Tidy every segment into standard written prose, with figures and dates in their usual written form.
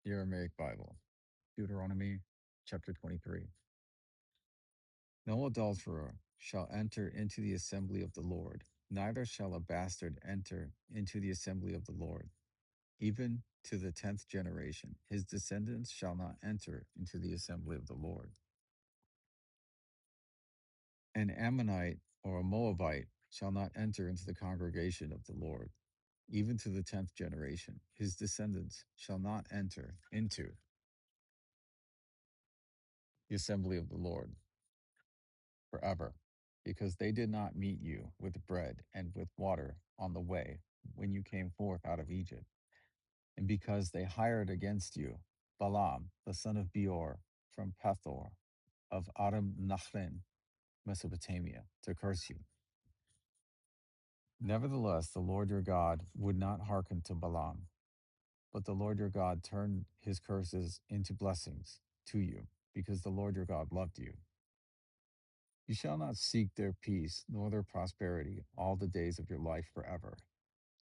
The Aramaic Bible, Deuteronomy Chapter 23. No adulterer shall enter into the assembly of the Lord, neither shall a bastard enter into the assembly of the Lord. Even to the 10th generation, his descendants shall not enter into the assembly of the Lord. An Ammonite or a Moabite shall not enter into the congregation of the Lord. Even to the 10th generation, his descendants shall not enter into the assembly of the Lord forever, because they did not meet you with bread and with water on the way when you came forth out of Egypt, and because they hired against you Balaam, the son of Beor, from Pethor of Aram Nachrin, Mesopotamia, to curse you. Nevertheless, the Lord your God would not hearken to Balaam, but the Lord your God turned his curses into blessings to you, because the Lord your God loved you. You shall not seek their peace nor their prosperity all the days of your life forever.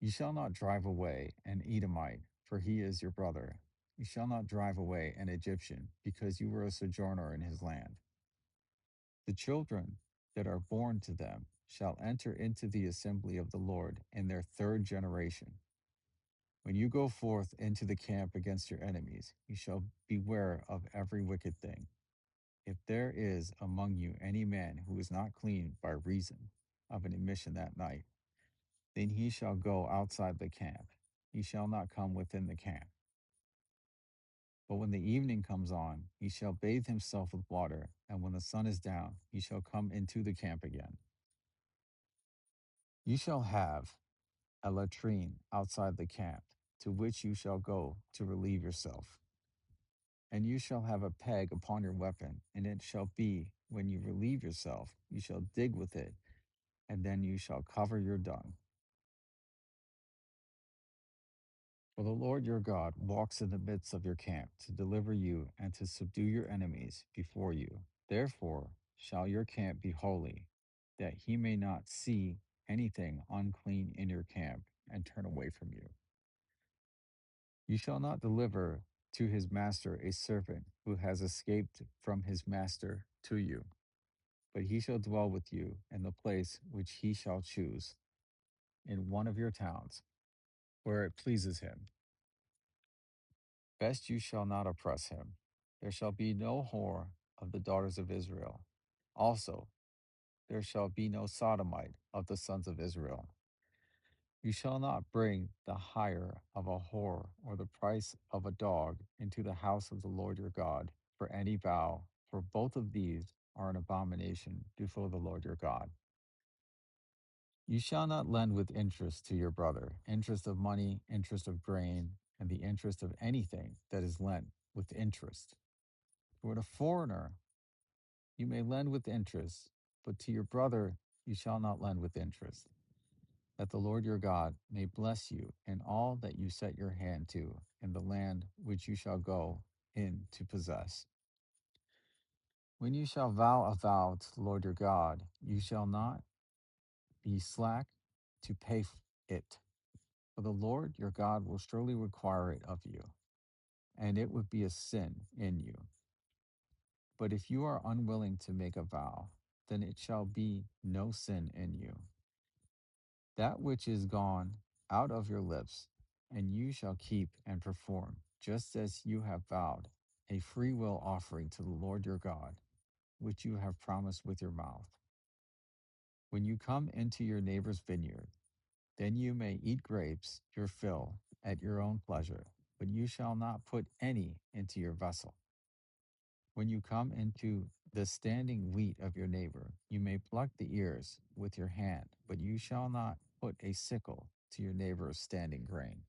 You shall not drive away an Edomite, for he is your brother. You shall not drive away an Egyptian, because you were a sojourner in his land. The children that are born to them shall enter into the assembly of the Lord in their 3rd generation. When you go forth into the camp against your enemies, you shall beware of every wicked thing. If there is among you any man who is not clean by reason of an emission that night, then he shall go outside the camp. He shall not come within the camp. But when the evening comes on, he shall bathe himself with water, and when the sun is down, he shall come into the camp again. You shall have a latrine outside the camp, to which you shall go to relieve yourself. And you shall have a peg upon your weapon, and it shall be, when you relieve yourself, you shall dig with it, and then you shall cover your dung. For the Lord your God walks in the midst of your camp to deliver you and to subdue your enemies before you. Therefore shall your camp be holy, that he may not see anything unclean in your camp and turn away from you. You shall not deliver to his master a servant who has escaped from his master to you, but he shall dwell with you in the place which he shall choose, in one of your towns, where it pleases him. Best you shall not oppress him. There shall be no whore of the daughters of Israel. Also, there shall be no sodomite of the sons of Israel. You shall not bring the hire of a whore or the price of a dog into the house of the Lord your God for any vow, for both of these are an abomination before the Lord your God. You shall not lend with interest to your brother, interest of money, interest of grain, and the interest of anything that is lent with interest. For to a foreigner you may lend with interest, but to your brother you shall not lend with interest, that the Lord your God may bless you in all that you set your hand to in the land which you shall go in to possess. When you shall vow a vow to the Lord your God, you shall not be slack to pay it, for the Lord your God will surely require it of you, and it would be a sin in you. But if you are unwilling to make a vow, then it shall be no sin in you. That which is gone out of your lips, and you shall keep and perform, just as you have vowed, a freewill offering to the Lord your God, which you have promised with your mouth. When you come into your neighbor's vineyard, then you may eat grapes, your fill, at your own pleasure, but you shall not put any into your vessel. When you come into the standing wheat of your neighbor, you may pluck the ears with your hand, but you shall not put a sickle to your neighbor's standing grain.